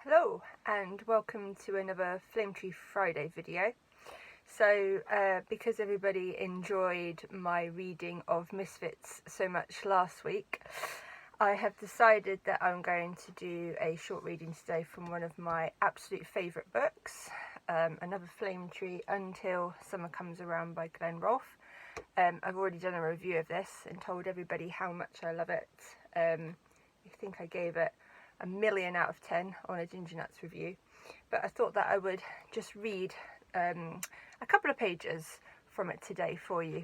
Hello and welcome to another Flame Tree Friday video. So because everybody enjoyed my reading of Misfits so much last week, I have decided that I'm going to do a short reading today from one of my absolute favourite books, another Flame Tree Until Summer Comes Around by Rolfe. I've already done a review of this and told everybody how much I love it. I think I gave it a million out of 10 on a Ginger Nuts review, but I thought that I would just read a couple of pages from it today for you.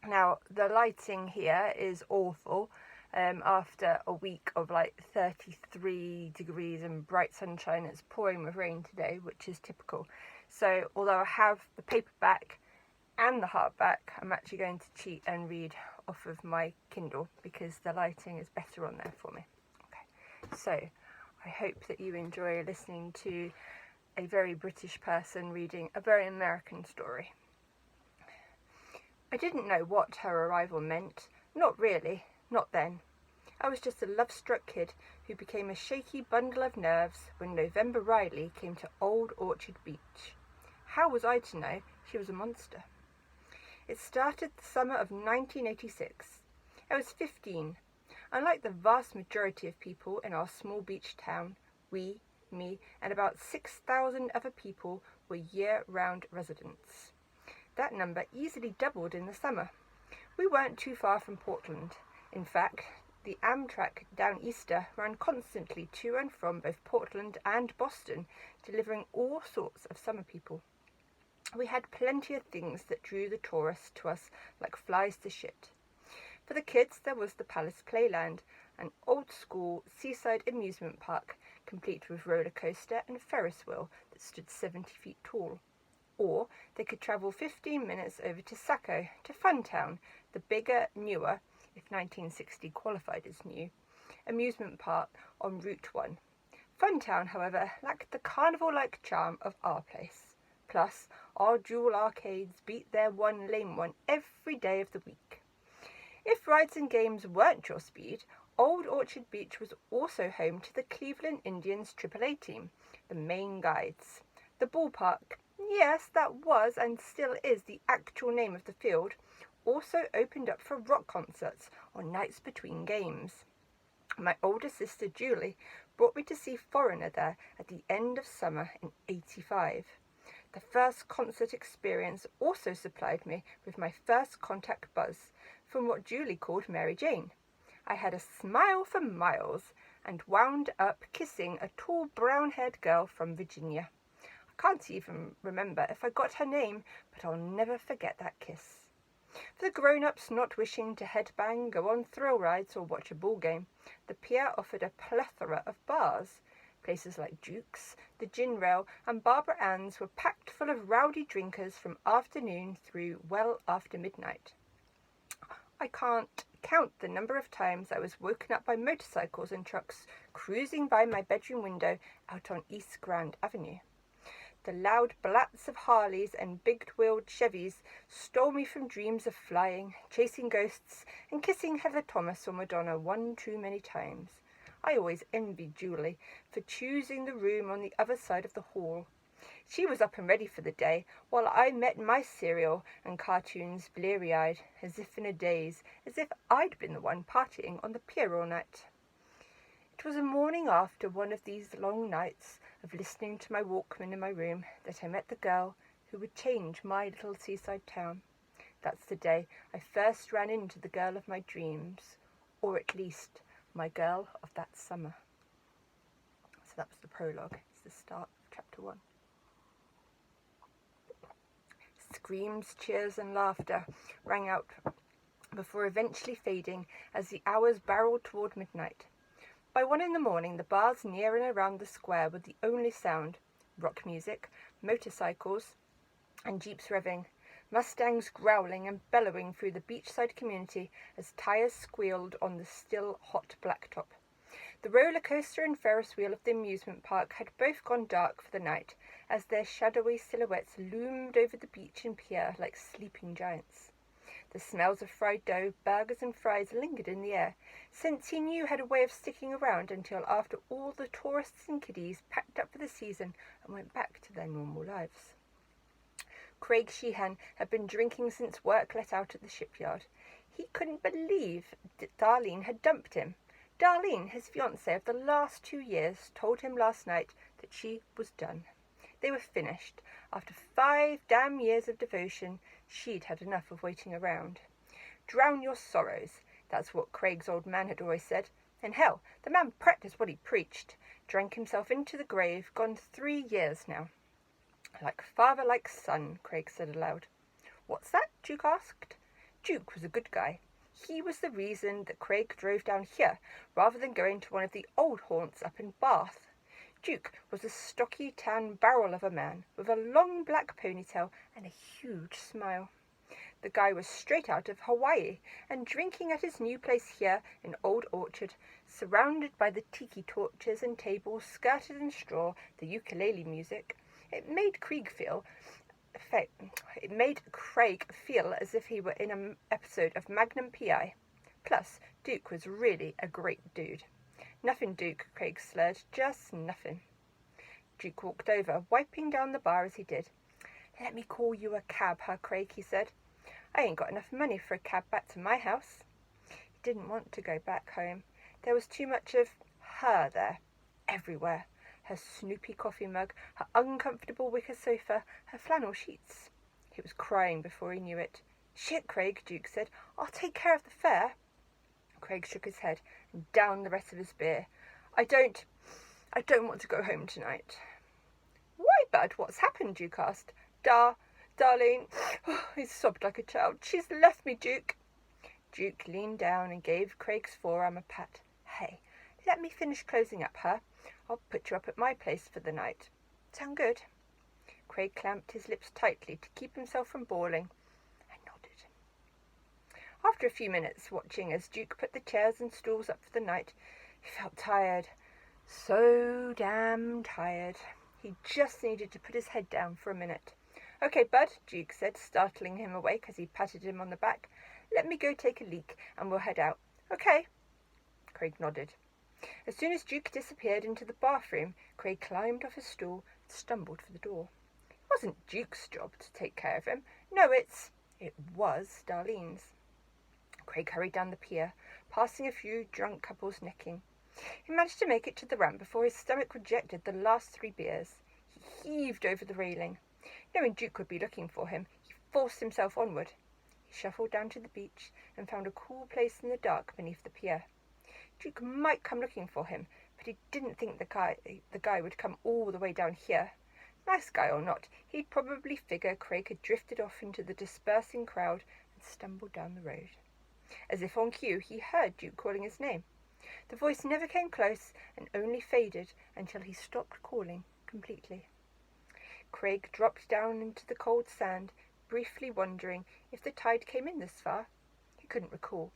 Now, the lighting here is awful after a week of like 33 degrees and bright sunshine. It's pouring with rain today, which is typical. So although I have the paperback and the hardback, I'm actually going to cheat and read off of my Kindle because the lighting is better on there for me. So, I hope that you enjoy listening to a very British person reading a very American story. I didn't know what her arrival meant. Not really, not then. I was just a love-struck kid who became a shaky bundle of nerves when November Riley came to Old Orchard Beach. How was I to know she was a monster? It started the summer of 1986. I was 15. Unlike the vast majority of people in our small beach town, we, me, and about 6,000 other people were year-round residents. That number easily doubled in the summer. We weren't too far from Portland. In fact, the Amtrak Down Easter ran constantly to and from both Portland and Boston, delivering all sorts of summer people. We had plenty of things that drew the tourists to us like flies to shit. For the kids, there was the Palace Playland, an old-school seaside amusement park, complete with roller coaster and Ferris wheel that stood 70 feet tall. Or they could travel 15 minutes over to Sacco, to Funtown, the bigger, newer, if 1960 qualified as new, amusement park on Route 1. Funtown, however, lacked the carnival-like charm of our place. Plus, our dual arcades beat their one lame one every day of the week. If rides and games weren't your speed, Old Orchard Beach was also home to the Cleveland Indians AAA team, the Maine Guides. The ballpark, yes, that was and still is the actual name of the field, also opened up for rock concerts on nights between games. My older sister Julie brought me to see Foreigner there at the end of summer in '85. The first concert experience also supplied me with my first contact buzz, from what Julie called Mary Jane. I had a smile for miles and wound up kissing a tall brown-haired girl from Virginia. I can't even remember if I got her name, but I'll never forget that kiss. For the grown-ups not wishing to headbang, go on thrill rides or watch a ball game, the pier offered a plethora of bars. Places like Duke's, the Gin Rail and Barbara Ann's were packed full of rowdy drinkers from afternoon through well after midnight. I can't count the number of times I was woken up by motorcycles and trucks cruising by my bedroom window out on East Grand Avenue. The loud blats of Harleys and big-wheeled Chevys stole me from dreams of flying, chasing ghosts, and kissing Heather Thomas or Madonna one too many times. I always envied Julie for choosing the room on the other side of the hall. She was up and ready for the day, while I met my cereal and cartoons bleary-eyed, as if in a daze, as if I'd been the one partying on the pier all night. It was a morning after one of these long nights of listening to my Walkman in my room that I met the girl who would change my little seaside town. That's the day I first ran into the girl of my dreams, or at least my girl of that summer. So that was the prologue. It's the start of chapter 1. Screams, cheers and laughter rang out before eventually fading as the hours barreled toward midnight. By 1 a.m, the bars near and around the square were the only sound. Rock music, motorcycles and jeeps revving, Mustangs growling and bellowing through the beachside community as tires squealed on the still hot blacktop. The roller coaster and Ferris wheel of the amusement park had both gone dark for the night, as their shadowy silhouettes loomed over the beach and pier like sleeping giants. The The smells of fried dough, burgers and fries lingered in the air. Scents he knew had a way of sticking around until after all the tourists and kiddies packed up for the season and went back to their normal lives. Craig Sheehan had been drinking since work let out at the shipyard. He couldn't believe that Darlene had dumped him. Darlene, his fiancée of the last 2 years, told him last night that she was done. They were finished. After 5 damn years of devotion, she'd had enough of waiting around. Drown your sorrows. That's what Craig's old man had always said. And hell, the man practiced what he preached. Drank himself into the grave, gone 3 years now. Like father, like son, Craig said aloud. What's that? Duke asked. Duke was a good guy. He was the reason that Craig drove down here rather than going to one of the old haunts up in Bath. Duke was a stocky tan barrel of a man with a long black ponytail and a huge smile. The guy was straight out of Hawaii and drinking at his new place here in Old Orchard, surrounded by the tiki torches and tables skirted in straw, the ukulele music. It made Craig feel as if he were in an episode of Magnum P.I. Plus, Duke was really a great dude. Nothing, Duke, Craig slurred. Just nothing. Duke walked over, wiping down the bar as he did. Let me call you a cab, huh, Craig, he said. I ain't got enough money for a cab back to my house. He didn't want to go back home. There was too much of her there, everywhere. Her Snoopy coffee mug, her uncomfortable wicker sofa, her flannel sheets. He was crying before he knew it. Shit, Craig, Duke said. I'll take care of the fare. Craig shook his head and downed the rest of his beer. I don't want to go home tonight. Why, bud? What's happened? Duke asked. Darlene, he sobbed like a child. She's left me, Duke. Duke leaned down and gave Craig's forearm a pat. Hey, let me finish closing up, huh? I'll put you up at my place for the night. Sound good? Craig clamped his lips tightly to keep himself from bawling. I nodded. After a few minutes watching as Duke put the chairs and stools up for the night, he felt tired. So damn tired. He just needed to put his head down for a minute. Okay, bud, Duke said, startling him awake as he patted him on the back. Let me go take a leak and we'll head out. Okay. Craig nodded. As soon as Duke disappeared into the bathroom, Craig climbed off his stool and stumbled for the door. It wasn't Duke's job to take care of him. No, it was Darlene's. Craig hurried down the pier, passing a few drunk couples necking. He managed to make it to the ramp before his stomach rejected the last 3 beers. He heaved over the railing. Knowing Duke would be looking for him, he forced himself onward. He shuffled down to the beach and found a cool place in the dark beneath the pier. Duke might come looking for him, but he didn't think the guy would come all the way down here. Nice guy or not, he'd probably figure Craig had drifted off into the dispersing crowd and stumbled down the road. As if on cue, he heard Duke calling his name. The voice never came close and only faded until he stopped calling completely. Craig dropped down into the cold sand, briefly wondering if the tide came in this far. He couldn't recall.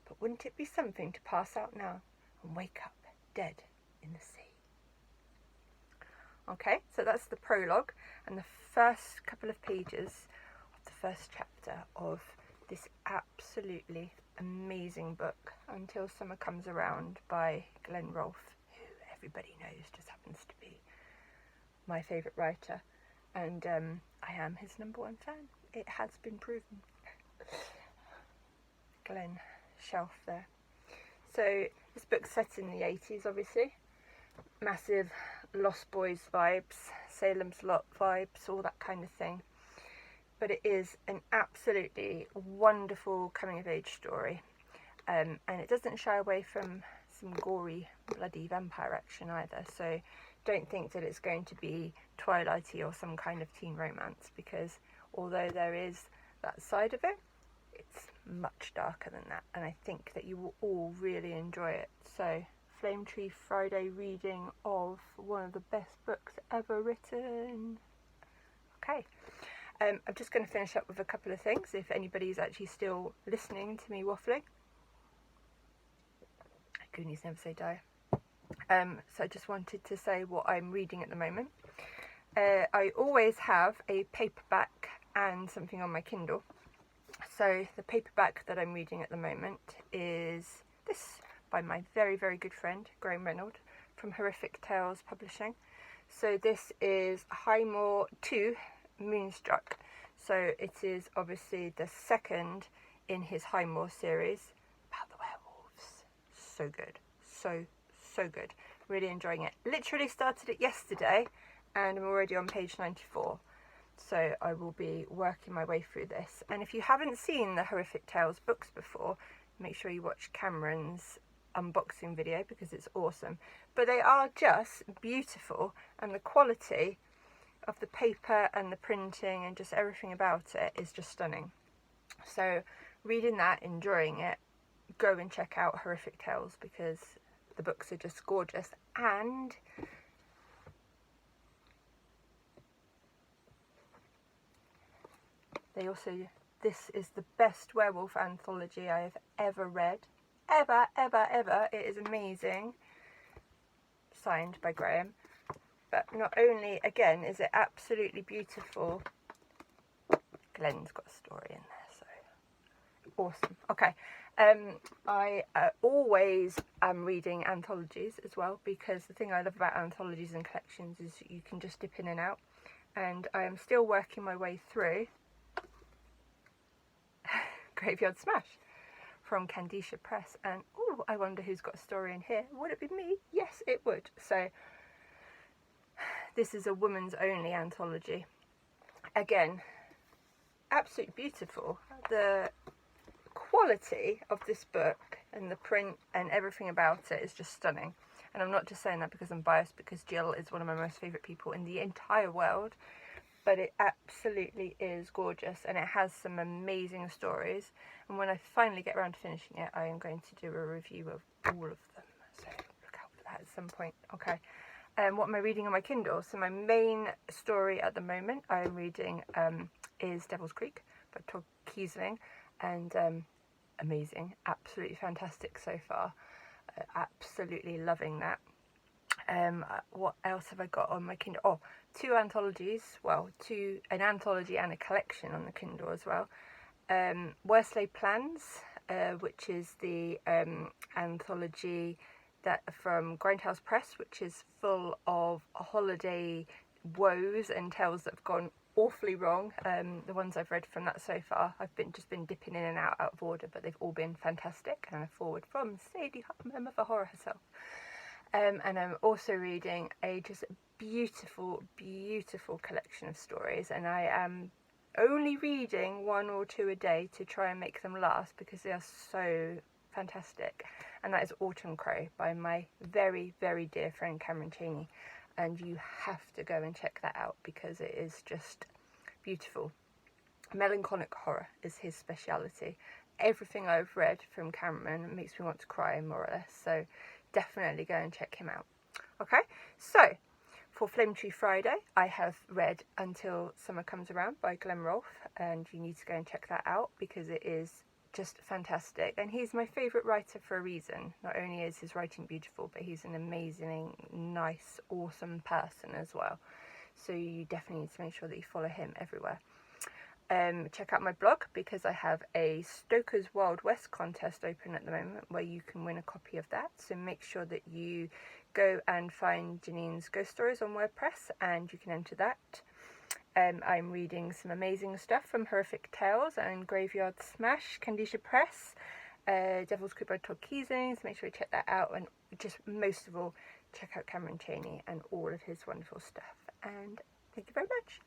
But wouldn't it be something to pass out now and wake up dead in the sea? Okay, so that's the prologue and the first couple of pages of the first chapter of this absolutely amazing book, Until Summer Comes Around by Glenn Rolfe, who everybody knows just happens to be my favourite writer, and I am his #1 fan. It has been proven. Glenn shelf there. So this book's set in the 80s, obviously. Massive Lost Boys vibes, Salem's Lot vibes, all that kind of thing. But it is an absolutely wonderful coming-of-age story. And it doesn't shy away from some gory, bloody vampire action either. So don't think that it's going to be Twilighty or some kind of teen romance, because although there is that side of it, it's much darker than that, and I think that you will all really enjoy it. So, Flame Tree Friday reading of one of the best books ever written. Okay, I'm just going to finish up with a couple of things, if anybody's actually still listening to me waffling. Goonies never say die. So I just wanted to say what I'm reading at the moment. I always have a paperback and something on my Kindle. So the paperback that I'm reading at the moment is this, by my very, very good friend Graham Reynolds from Horrific Tales Publishing. So this is Highmore 2, Moonstruck. So it is obviously the second in his Highmore series about the werewolves. So good. So good. Really enjoying it. Literally started it yesterday and I'm already on page 94. So I will be working my way through this. And if you haven't seen the Horrific Tales books before, make sure you watch Cameron's unboxing video because it's awesome. But they are just beautiful, and the quality of the paper and the printing and just everything about it is just stunning. So reading that, enjoying it, go and check out Horrific Tales because the books are just gorgeous. And they also, this is the best werewolf anthology I have ever read. Ever. It is amazing. Signed by Graham. But not only, again, is it absolutely beautiful, Glenn's got a story in there, so awesome. Okay, I always am reading anthologies as well, because the thing I love about anthologies and collections is you can just dip in and out. And I am still working my way through Graveyard Smash from Candisha Press, and oh, I wonder who's got a story in here. Would it be me? Yes, it would. So this is a woman's only anthology. Again, absolutely beautiful. The quality of this book and the print and everything about it is just stunning. And I'm not just saying that because I'm biased, because Jill is one of my most favourite people in the entire world. But it absolutely is gorgeous, and it has some amazing stories. And when I finally get around to finishing it, I am going to do a review of all of them. So look out for that at some point. Okay. What am I reading on my Kindle? So my main story at the moment I am reading is Devil's Creek by Todd Kiesling, and amazing, absolutely fantastic so far. Absolutely loving that. What else have I got on my Kindle? Oh, two anthologies. Well, an anthology and a collection on the Kindle as well. Worst Laid Plans, which is the anthology that from Grindhouse Press, which is full of holiday woes and tales that have gone awfully wrong. The ones I've read from that so far, I've just been dipping in and out of order, but they've all been fantastic. And a forward from Sadie Huffman of the Horror herself. And I'm also reading a just beautiful collection of stories, and I am only reading 1 or 2 a day to try and make them last because they are so fantastic. And that is Autumn Crow by my very dear friend Cameron Cheney, and you have to go and check that out because it is just beautiful. Melancholic horror is his speciality. Everything I've read from Cameron makes me want to cry, more or less, so definitely go and check him out. Okay, so for Flame Tree Friday, I have read Until Summer Comes Around by Glenn Rolfe, and you need to go and check that out because it is just fantastic. And he's my favourite writer for a reason. Not only is his writing beautiful, but he's an amazing, nice, awesome person as well. So you definitely need to make sure that you follow him everywhere. Check out my blog because I have a Stoker's Wild West contest open at the moment where you can win a copy of that. So make sure that you go and find Janine's Ghost Stories on WordPress and you can enter that. I'm reading some amazing stuff from Horrific Tales and Graveyard Smash, Candisha Press, Devil's Creek by Todd Kiesling, so make sure you check that out. And just most of all, check out Cameron Cheney and all of his wonderful stuff. And thank you very much.